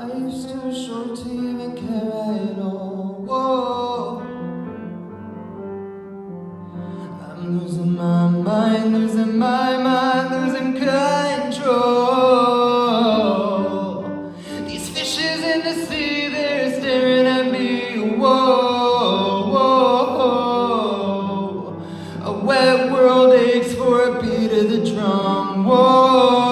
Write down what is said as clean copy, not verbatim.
Life's too short to even care at all. Whoa. I'm losing my mind, losing my mind, losing control. These fishes in the sea, they're staring at me. Whoa, whoa. A wet world aches for a beat of the drum. Whoa.